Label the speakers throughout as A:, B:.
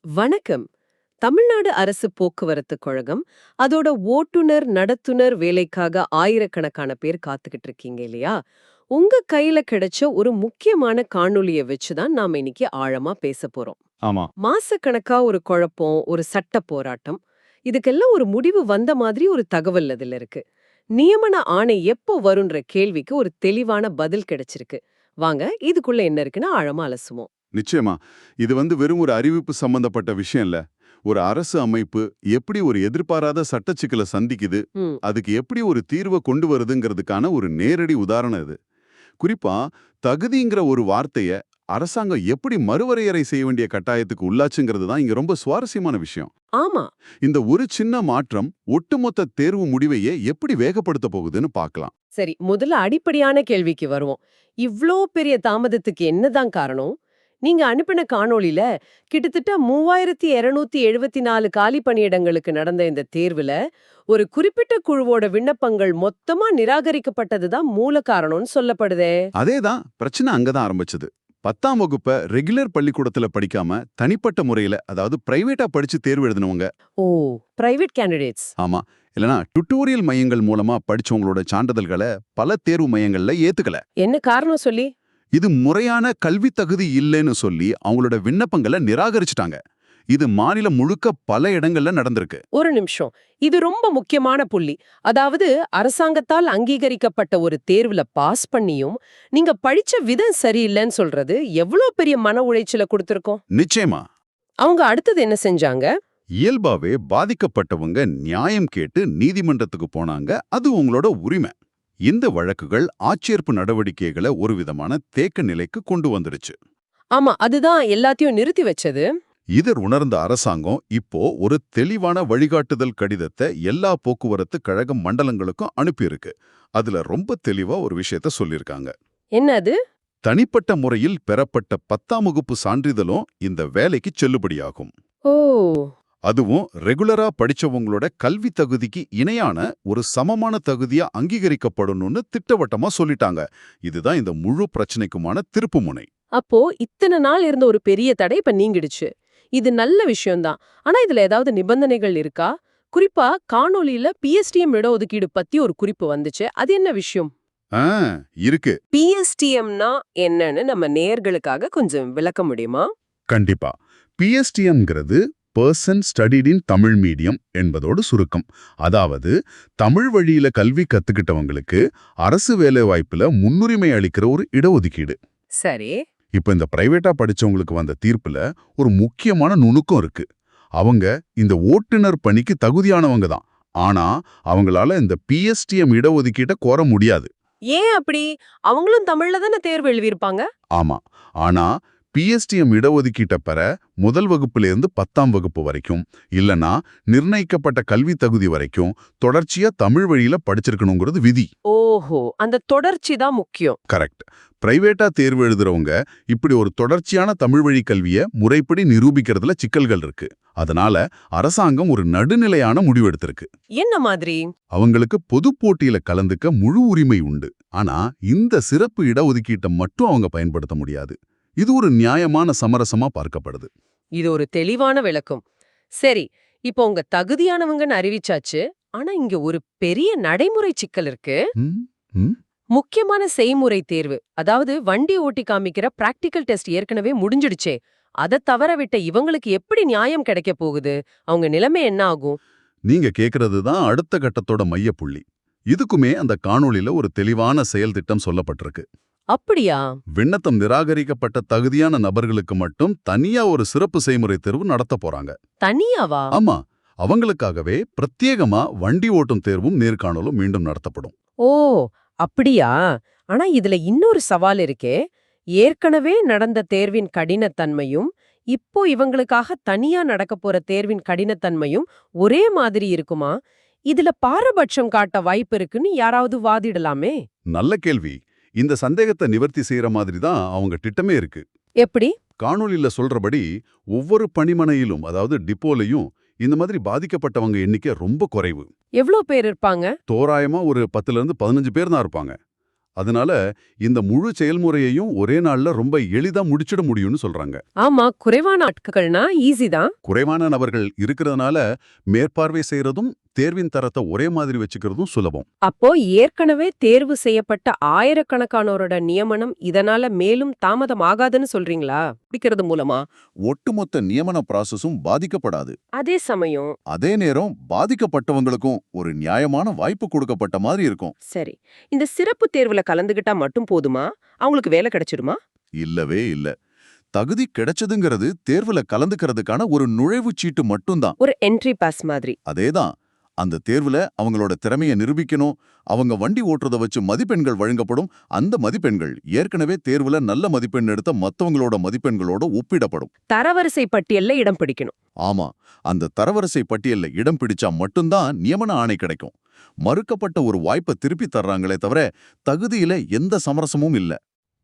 A: வணக்கம். தமிழ்நாடு அரசு போக்குவரத்து கழகம் அதோட ஓட்டுநர் நடத்துனர் வேலைக்காக ஆயிரக்கணக்கான பேர் காத்துக்கிட்டு இருக்கீங்க இல்லையா? உங்க கையில கிடைச்ச ஒரு முக்கியமான காணொளிய வச்சுதான் நாம இன்னைக்கு ஆழமா பேச போறோம்.
B: ஆமா.
A: மாசக்கணக்கா ஒரு குழப்பம், ஒரு சட்ட போராட்டம், இதுக்கெல்லாம் ஒரு முடிவு வந்த மாதிரி ஒரு தகவல் அதுல இருக்கு. நியமன ஆணை எப்போ வரும்ன்ற கேள்விக்கு ஒரு தெளிவான பதில் கிடைச்சிருக்கு. வாங்க இதுக்குள்ள என்ன இருக்குன்னு ஆழமா அலசுவோம்.
B: நிச்சயமா. இது வெறும் ஒரு அறிவிப்பு சம்பந்தப்பட்ட விஷயம் இல்ல. ஒரு அரசு அமைப்பு எப்படி ஒரு எதிர்பாராத சட்ட சிக்கல சந்திக்குது,
A: ம்.
B: அதுக்கு எப்படி ஒரு தீர்வ கொண்டு வருதுங்கிறதுக்கான ஒரு நேரடி உதாரணம் இது. குறிப்பா, தகுதிங்கிற ஒரு வார்த்தைய அரசாங்கம் எப்படி மறுவரையறை செய்ய வேண்டிய கட்டாயத்துக்கு உள்ளாச்சுங்கிறது தான் இங்க ரொம்ப சுவாரஸ்யமான விஷயம்.
A: ஆமா.
B: இந்த ஒரு சின்ன மாற்றம் ஒட்டுமொத்த தேர்வு முடிவையே எப்படி வேகப்படுத்த போகுதுன்னு பார்க்கலாம்.
A: சரி, முதல்ல அடிப்படையான கேள்விக்கு வருவோம். இவ்ளோ பெரிய தாமதத்துக்கு என்னதான் காரணம்? நீங்க அனுப்பின காணொளில கிட்டத்தட்ட 3274 காலி பணியிடங்களுக்கு நடந்த இந்த தேர்வுல ஒரு குறிப்பிட்ட குழுவோட விண்ணப்பங்கள் மொத்தமா நிராகரிக்கப்பட்டது தான் மூல காரணம்னு சொல்லப்படுதே.
B: அதேதான் பிரச்சனை அங்கதான் ஆரம்பிச்சது. 10ஆம் வகுப்ப ரெகுலர் பள்ளிக்கூடத்துல படிக்காம தனிப்பட்ட முறையில அதாவது பிரைவேட்டா படிச்சு தேர்வு எழுதினவங்க.
A: ஓ, பிரைவேட் கேண்டிடேட்ஸ்.
B: ஆமா. இல்லனா டுட்டோரியல் மையங்கள் மூலமா படிச்சவங்களோட சான்றிதழ்களை பல தேர்வு மையங்கள்ல ஏத்துக்கல.
A: என்ன காரணம் சொல்லி?
B: இது முறையான கல்வி தகுதி இல்லைன்னு சொல்லி அவங்களோட விண்ணப்பங்களை நிராகரிச்சுட்டாங்க. இது மாநிலம் முழுக்க பல இடங்கள்ல நடந்திருக்கு.
A: ஒரு நிமிஷம். இது ரொம்ப முக்கியமான புள்ளி. அதாவது அரசாங்கத்தால் அங்கீகரிக்கப்பட்ட ஒரு தேர்வுல பாஸ் பண்ணியும் நீங்க படிச்ச விதம் சரியில்லைன்னு சொல்றது எவ்வளவு பெரிய மன உளைச்சல கொடுத்திருக்கோம்.
B: நிச்சயமா.
A: அவங்க அடுத்தது என்ன செஞ்சாங்க?
B: இயல்பாவே பாதிக்கப்பட்டவங்க நியாயம் கேட்டு நீதிமன்றத்துக்கு போனாங்க. அது உங்களோட உரிமை. இந்த வழக்குகள் ஆட்சேர்ப்பு நடவடிக்கைகளை ஒரு விதமான தேக்க நிலைக்கு கொண்டு வந்துருச்சு.
A: ஆமா, அதுதான் எல்லாத்தையும் நிறுத்தி வச்சது.
B: இதர் உணர்ந்த அரசாங்கம் இப்போ ஒரு தெளிவான வழிகாட்டுதல் கடிதத்தை எல்லா போக்குவரத்து கழக மண்டலங்களுக்கும் அனுப்பியிருக்கு. அதுல ரொம்ப தெளிவா ஒரு விஷயத்த சொல்லியிருக்காங்க.
A: என்னது?
B: தனிப்பட்ட முறையில் பெறப்பட்ட 10ஆம் வகுப்பு சான்றிதழும் இந்த வேலைக்கு செல்லுபடியாகும்.
A: ஓ.
B: அதுவும் ரெகுலரா படிச்சவங்களோட கல்வி தகுதிக்கு இணையான ஒரு சமமான தகுதியா அங்கீகரிக்கப்படணும்னு திட்டவட்டமா சொல்லிட்டாங்க. இதுதான் இந்த முழு பிரச்சனைக்குமான திருப்புமுனை.
A: அப்போ இத்தனை நாள் இருந்த ஒரு பெரிய தடை இப்ப நீங்கிடுச்சு. இது நல்ல விஷயம்தான். ஆனா இதுல ஏதாவது நிபந்தனைகள் இருக்கா? குறிப்பா காணொளியில பிஎஸ்டிஎம் இடஒதுக்கீடு பத்தி ஒரு குறிப்பு வந்துச்சு. அது என்ன விஷயம்?
B: ஆ, இருக்கு.
A: பிஎஸ்டிஎம்னா என்னன்னு நம்ம நேயர்களுக்காக கொஞ்சம் விளக்க முடியுமா?
B: கண்டிப்பா. பிஎஸ்டிஎம்ங்கிறது person studied in Tamil medium என்பதோடு சுருக்கம். அதாவது தமிழ் வழியில கல்வி கத்துக்கிட்டவங்களுக்கு அரசு வேலைவாய்ப்புல முன்னுரிமை அளிக்கிற ஒரு இடஒதுக்கீடு.
A: சரி.
B: இப்ப இந்த பிரைவேட்டா படிச்சவங்களுக்கு வந்த தீர்ப்புல ஒரு முக்கியமான நுணுக்கம் இருக்கு. அவங்க இந்த ஓட்டுநர் பணிக்கு தகுதியானவங்க தான். ஆனா அவங்களால இந்த பிஎஸ்டிஎம் இடஒதுக்கீட்டை கோர முடியாது.
A: ஏன் அப்படி? அவங்களும் தமிழ்ல தானே தேர்வு எழுதியிருப்பாங்க.
B: ஆமா. ஆனா பிஎஸ்டிஎம் இடஒதுக்கீட்டை பெற முதல் வகுப்பிலிருந்து 10ஆம் வகுப்பு வரைக்கும் இல்லனா நிர்ணயிக்கப்பட்ட கல்வி தகுதி வரைக்கும் தொடர்ச்சியா தமிழ் வழியில படிச்சிருக்கணுங்கிறது விதி.
A: ஓஹோ, அந்த தொடர்ச்சி தான் முக்கியம்.
B: கரெக்ட். பிரைவேட்டா தேர்வு எழுதுறவங்க இப்படி ஒரு தொடர்ச்சியான தமிழ் வழி கல்வியை முறைப்படி நிரூபிக்கிறதுல சிக்கல்கள் இருக்கு. அதனால அரசாங்கம் ஒரு நடுநிலையான முடிவெடுத்திருக்கு.
A: என்ன மாதிரி?
B: அவங்களுக்கு பொது போட்டியில கலந்துக்க முழு உரிமை உண்டு. ஆனா இந்த சிறப்பு இடஒதுக்கீட்டை மட்டும் அவங்க பயன்படுத்த முடியாது. இது ஒரு நியாயமான சமரசமா பார்க்கப்படுது.
A: இது ஒரு தெளிவான விளக்கம். சரி, இப்போ உங்க தகுதியானவங்கன்னு அறிவிச்சாச்சு. ஆனா இங்க ஒரு பெரிய நடைமுறை சிக்கல் இருக்கு.
B: ம், ம்.
A: முக்கியமான செய்முறை தேர்வு, அதாவது வண்டி ஓட்டி காமிக்கிற பிராக்டிக்கல் டெஸ்ட் ஏற்கனவே முடிஞ்சிடுச்சே. அதை தவற விட்ட இவங்களுக்கு எப்படி நியாயம் கிடைக்க போகுது? அவங்க நிலைமை என்ன ஆகும்?
B: நீங்க கேக்குறது தான் அடுத்த கட்டத்தோட மையப்புள்ளி. இதுக்குமே அந்த காணொளியில ஒரு தெளிவான செயல் திட்டம் சொல்லப்பட்டிருக்கு.
A: அப்படியா?
B: விண்ணப்பம் நிராகரிக்கப்பட்ட தகுதியான நபர்களுக்கு மட்டும் தனியா ஒரு சிறப்பு செய்முறை தேர்வு நடத்த போறாங்க.
A: தனியாவா?
B: ஆமா. அவங்களுக்காகவே பிரத்யேகமா வண்டி ஓட்டும் தேர்வும் நேர்காணலும் மீண்டும் நடத்தப்படும்.
A: ஓ, அப்படியா? ஆனா இதுல இன்னொரு சவால் இருக்கே. ஏற்கனவே நடந்த தேர்வின் கடினத்தன்மையும் இப்போ இவங்களுக்காக தனியா நடக்க போற தேர்வின் கடினத்தன்மையும் ஒரே மாதிரி இருக்குமா? இதுல பாரபட்சம் காட்ட வாய்ப்பு இருக்குன்னு யாராவது வாதிடலாமே.
B: நல்ல கேள்வி. இந்த சந்தேகத்தை நிவர்த்தி செய்யற மாதிரி தான் அவங்க திட்டமே இருக்கு.
A: எப்படி?
B: காணொளியில சொல்றபடி ஒவ்வொரு பணிமனையிலும் அதாவது டிப்போலையும் இந்த மாதிரி பாதிக்கப்பட்டவங்க எண்ணிக்கை ரொம்ப குறைவு.
A: எவ்ளோ பேர் இருப்பாங்க?
B: தோராயமா ஒரு 10ல இருந்து 15 பேர் தான் இருப்பாங்க. அதனால இந்த முழு செயல்முறையையும் ஒரே நாள்ல ரொம்ப எளிதா முடிச்சிட முடியும்னு சொல்றாங்க.
A: ஆமா, குறைவான ஆட்கள்னா ஈஸி தான்.
B: குறைவான நபர்கள் இருக்கிறதுனால மேற்பார்வை செய்யறதும் தேர்வின் தரத்தை ஒரே மாதிரி வச்சுக்கிறதும் சுலபம்.
A: அப்போ ஏற்கனவே தேர்வு செய்யப்பட்ட ஆயிரக்கணக்கானோரோட நியமனம் இதனால மேலும் தாமதம் ஆகாதுன்னு சொல்றீங்களா? பிடிக்கிறது மூலமா?
C: ஒட்டுமொத்த நியமன ப்ராசஸும் பாதிக்கப்படாது.
A: அதே சமயம்
C: அதே நேரம் பாதிக்கப்பட்டவங்களுக்கும் ஒரு நியாயமான வாய்ப்பு கொடுக்கப்பட்ட மாதிரி இருக்கும்.
A: சரி, இந்த சிறப்பு தேர்வுல கலந்துகிட்டா மட்டும் போதுமா? அவங்களுக்கு வேலை கிடைச்சிடுமா?
C: இல்லவே இல்ல. தகுதி கிடைச்சதுங்கிறது தேர்வுல கலந்துக்கிறதுக்கான ஒரு நுழைவுச் சீட்டு மட்டும்தான்.
A: ஒரு என்ட்ரி பாஸ் மாதிரி.
C: அதேதான். அந்த தேர்வுல அவங்களோட திறமைய நிரூபிக்கணும். அவங்க வண்டி ஓட்டுறத வச்சு மதிப்பெண்கள் வழங்கப்படும். அந்த மதிப்பெண்கள் ஏற்கனவே தேர்வுல நல்ல மதிப்பெண் எடுத்த மத்தவங்களோட மதிப்பெண்களோட ஒப்பிடப்படும்.
A: தரவரிசை பட்டியல்ல இடம் பிடிக்கணும்.
C: ஆமா, அந்த தரவரிசை பட்டியல்ல இடம் பிடிச்சா மட்டும்தான் நியமன ஆணை கிடைக்கும். மறுக்கப்பட்ட ஒரு வாய்ப்பை திருப்பி தர்றாங்களே தவிர தகுதியில எந்த சமரசமும் இல்ல.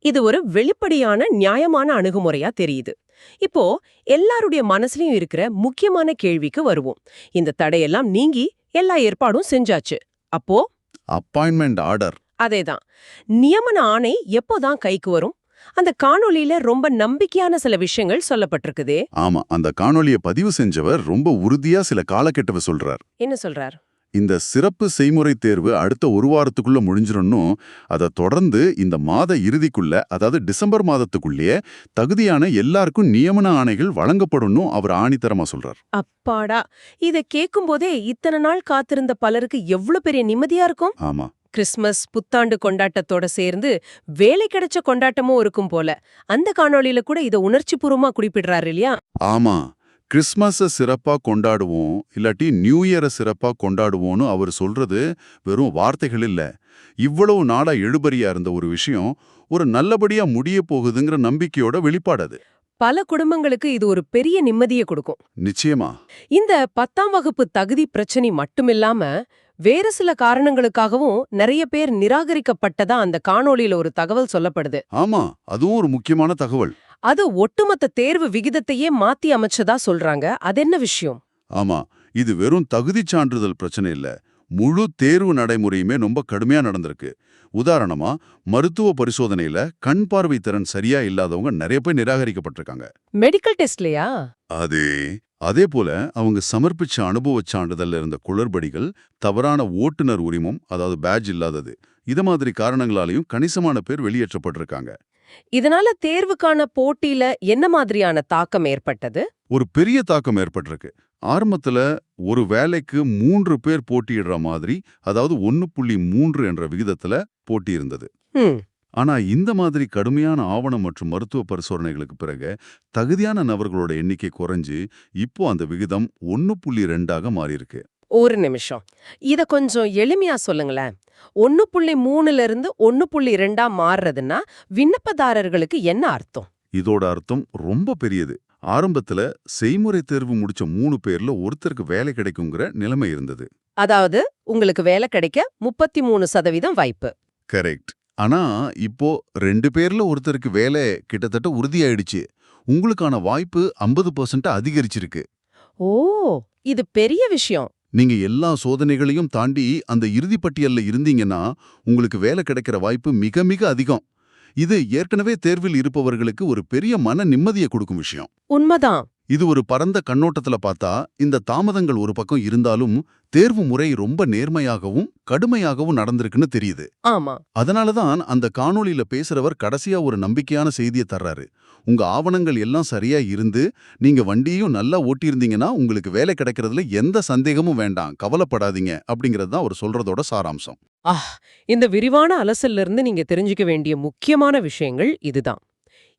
A: இது ஒரு வெளிப்படையான நியாயமான அணுகுமுறையா தெரியுது. இப்போ எல்லாருடைய மனசுலயும் இருக்கிற முக்கியமான கேள்விக்கு வருவோம். இந்த தடையெல்லாம் நீங்கி எல்லா ஏற்பாடும் செஞ்சாச்சு. அப்போ
C: அப்பாயின்மெண்ட் ஆர்டர்.
A: அதேதான். நியமன ஆணை எப்போதான் கைக்கு வரும்? அந்த காணொளியில ரொம்ப நம்பிக்கையான சில விஷயங்கள் சொல்லப்பட்டிருக்குதே.
B: ஆமா, அந்த காணொளியை பதிவு செஞ்சவர் ரொம்ப உறுதியா சில காலக்கெட்டவை சொல்றார்.
A: என்ன சொல்றார்?
B: இந்த சிறப்பு செய்முறை தேர்வு அடுத்த ஒரு வாரத்துக்குள்ள முடிஞ்சிடணும். அதை தொடர்ந்து இந்த மாத இறுதிக்குள்ள, அதாவது டிசம்பர் மாதத்துக்குள்ளேயே தகுதியான எல்லாருக்கும் நியமன ஆணைகள் வழங்கப்படணும் அவர் ஆணித்தரமா சொல்றார்.
A: அப்பாடா, இத கேட்கும் போதே இத்தனை நாள் காத்திருந்த பலருக்கு எவ்வளவு பெரிய நிம்மதியா இருக்கும்.
B: ஆமா,
A: கிறிஸ்மஸ் புத்தாண்டு கொண்டாட்டத்தோட சேர்ந்து வேலை கிடைச்ச கொண்டாட்டமும் இருக்கும் போல. அந்த காணொளியில கூட இத உணர்ச்சிபூர்வமா குறிப்பிடுறாரு இல்லையா?
B: ஆமா. கிறிஸ்மஸை சிறப்பா கொண்டாடுவோம், இல்லாட்டி நியூ இயரை சிறப்பா கொண்டாடுவோம்னு அவர் சொல்றது வெறும் வார்த்தைகள் இல்ல. இவ்வளவு நாளா எழுபறியா இருந்த ஒரு விஷயம் ஒரு நல்லபடியா முடிய போகுதுங்கிற நம்பிக்கையோட வெளிப்பாடு.
A: பல குடும்பங்களுக்கு இது ஒரு பெரிய நிம்மதியை கொடுக்கும்.
B: நிச்சயமா.
A: இந்த 10ஆம் வகுப்பு தகுதி பிரச்சனை மட்டுமில்லாம வேறு சில காரணங்களுக்காகவும் நிறைய பேர் நிராகரிக்கப்பட்டதா அந்த காணொளியில ஒரு தகவல் சொல்லப்படுது.
B: ஆமா, அதுவும் ஒரு முக்கியமான தகவல்.
A: அது ஒட்டுமொத்த தேர்வு விகிதத்தையே மாத்தி அமைச்சதா சொல்றாங்க. அது என்ன விஷயம்?
B: ஆமா, இது வெறும் தகுதி சான்றிதழ் பிரச்சனை இல்ல. முழு தேர்வு நடைமுறையுமே ரொம்ப கடுமையா நடந்திருக்கு. உதாரணமா, மருத்துவ பரிசோதனையில கண் பார்வை திறன் சரியா இல்லாதவங்க நிறைய பேர் நிராகரிக்கப்பட்டிருக்காங்க.
A: மெடிக்கல் டெஸ்ட்லயா?
B: அதே போல அவங்க சமர்ப்பிச்ச அனுபவ சான்றிதழ்ல இருந்த குளறுபடிகள், தவறான ஓட்டுநர் உரிமம், அதாவது பேட்ஜ் இல்லாதது, இது மாதிரி காரணங்களாலையும் கணிசமான பேர் வெளியேற்றப்பட்டிருக்காங்க.
A: இதனால தேர்வுக்கான போட்டியில என்ன மாதிரியான தாக்கம் ஏற்பட்டது?
B: ஒரு பெரிய தாக்கம் ஏற்பட்டிருக்கு. ஆரம்பத்துல ஒரு வேலைக்கு 3 பேர் போட்டியிடுற மாதிரி, அதாவது 1.3 என்ற விகிதத்துல போட்டி இருந்தது. ஆனா இந்த மாதிரி கடுமையான ஆவணம் மற்றும் மருத்துவ பரிசோதனைகளுக்கு பிறகு தகுதியான நபர்களோட எண்ணிக்கை குறைஞ்சு இப்போ அந்த விகிதம் 1.2ஆக மாறியிருக்கு.
A: ஒரு நிமிஷம், இத கொஞ்சம் எளிமையா சொல்லுங்களேன். 1.3ல இருந்து 1.2ஆ மாறுறதுன்னா விண்ணப்பதாரர்களுக்கு என்ன அர்த்தம்?
B: இதோட அர்த்தம் ரொம்ப பெரியது. ஆரம்பத்துல செய்முறை தேர்வு முடிச்ச 3 பேர்ல ஒருத்தருக்கு வேலை கிடைக்குங்கிற நிலைமை இருந்தது.
A: அதாவது உங்களுக்கு வேலை கிடைக்க 33% வாய்ப்பு.
B: கரெக்ட். ஆனா இப்போ 2 பேர்ல ஒருத்தருக்கு வேலை கிட்டத்தட்ட உறுதியாயிடுச்சு. உங்களுக்கான வாய்ப்பு 50% அதிகரிச்சிருக்கு.
A: ஓ, இது பெரிய விஷயம்.
B: நீங்க எல்லா சோதனைகளையும் தாண்டி அந்த இறுதிப் பட்டியல்ல இருந்தீங்கன்னா உங்களுக்கு வேலை கிடைக்கிற வாய்ப்பு மிக மிக அதிகம். இது ஏற்கனவே தேர்வில் இருப்பவர்களுக்கு ஒரு பெரிய மன நிம்மதியை கொடுக்கும் விஷயம்.
A: உண்மைதான்.
B: இது ஒரு பரந்த கண்ணோட்டத்துல பார்த்தா இந்த தாமதங்கள் ஒரு பக்கம் இருந்தாலும் தேர்வு முறை ரொம்ப நேர்மையாகவும் கடுமையாகவும் நடந்திருக்குன்னு தெரியுது.
A: ஆமா,
B: அதனாலதான் அந்த காணொளியில பேசுறவர் கடைசியா ஒரு நம்பிக்கையான செய்தியை தர்றாரு. உங்க ஆவணங்கள் எல்லாம் சரியா இருந்து நீங்க வண்டியையும் நல்லா ஓட்டியிருந்தீங்கன்னா உங்களுக்கு வேலை கிடைக்கிறதுல எந்த சந்தேகமும் வேண்டாம், கவலைப்படாதீங்க அப்படிங்கிறது தான் அவர் சொல்றதோட சாராம்சம்.
A: இந்த விரிவான அலசல்ல இருந்து நீங்க தெரிஞ்சுக்க வேண்டிய முக்கியமான விஷயங்கள் இதுதான்.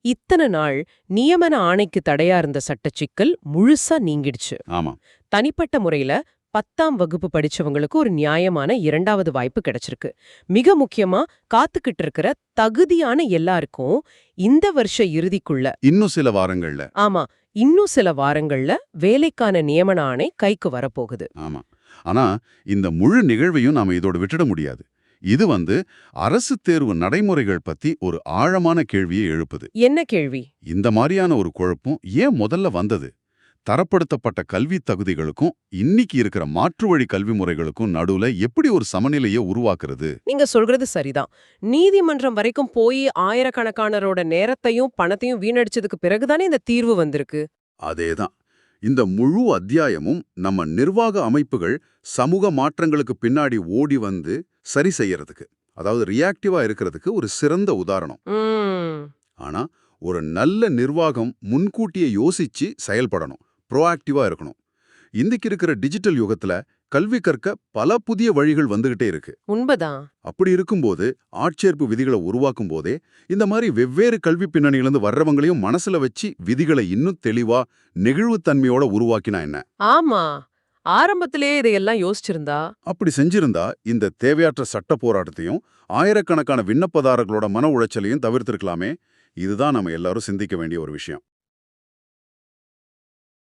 A: இத்தனை நாள் நியமன ஆணைக்கு தடையா இருந்த சட்டச் சிக்கல் முழுசா நீங்கிடுச்சு.
B: ஆமா,
A: தனிப்பட்ட முறையில 10ஆம் வகுப்பு படிச்சவங்களுக்கு ஒரு நியாயமான 2வது வாய்ப்பு கிடைச்சிருக்கு. மிக முக்கியமா காத்துக்கிட்டு இருக்கிற தகுதியான எல்லாருக்கும் இந்த வருஷ இறுதிக்குள்ள,
B: இன்னும் சில வாரங்கள்ல
A: இன்னும் சில வாரங்கள்ல வேலைக்கான நியமன ஆணை கைக்கு வரப்போகுது.
B: ஆமா. ஆனா இந்த முழு நிகழ்வையும் நாம இதோட விட்டுட முடியாது. இது அரசு தேர்வு நடைமுறைகள் பத்தி ஒரு ஆழமான கேள்வியை எழுப்புது.
A: என்ன கேள்வி?
B: இந்த மாதிரியான ஒரு குழப்பம் ஏன் முதல்ல வந்தது?
C: தரப்படுத்தப்பட்ட கல்வி தகுதிகளுக்கும் இன்னைக்கு இருக்கிற மாற்று வழி கல்வி முறைகளுக்கும் நடுவுல எப்படி ஒரு சமநிலையை உருவாக்குறது?
A: நீங்க சொல்றது சரிதான். நீதிமன்றம் வரைக்கும் போய் ஆயிரக்கணக்கானரோட நேரத்தையும் பணத்தையும் வீணடிச்சதுக்கு பிறகுதானே இந்த தீர்வு வந்திருக்கு.
C: அதேதான். இந்த முழு அத்தியாயமும் நம்ம நிர்வாக அமைப்புகள் சமூக மாற்றங்களுக்கு பின்னாடி ஓடி வந்து சரி செய்யறதுக்கு, அதாவது ரியாக்டிவா இருக்கிறதுக்கு ஒரு சிறந்த உதாரணம்.
A: ம்.
C: ஆனா ஒரு நல்ல நிர்வாகம் முன்கூட்டியே யோசிச்சு செயல்படணும், ப்ரோஆக்டிவா இருக்கணும். இன்னைக்கு இருக்கிற டிஜிட்டல் யுகத்துல கல்வி கற்க பல புதிய வழிகள் வந்துகிட்டே இருக்கு.
A: உண்மைதான்.
C: அப்படி இருக்கும்போது ஆட்சேர்ப்பு விதிகளை உருவாக்கும் போதே இந்த மாதிரி வெவ்வேறு கல்வி பின்னணியிலிருந்து வர்றவங்களையும் மனசுல வச்சு விதிகளை இன்னும் தெளிவா நெகிழ்வுத்தன்மையோட உருவாக்கினா என்ன?
A: ஆமா. ஆரம்பத்திலேயே இதையெல்லாம் யோசிச்சிருந்தா
C: அப்படி செஞ்சிருந்தா இந்த தேவையற்ற சட்ட போராட்டத்தையும் ஆயிரக்கணக்கான விண்ணப்பதாரர்களோட மன உளைச்சலையும் தவிர்த்திருக்கலாமே. இதுதான் நம்ம எல்லாரும் சிந்திக்க வேண்டிய ஒரு விஷயம்.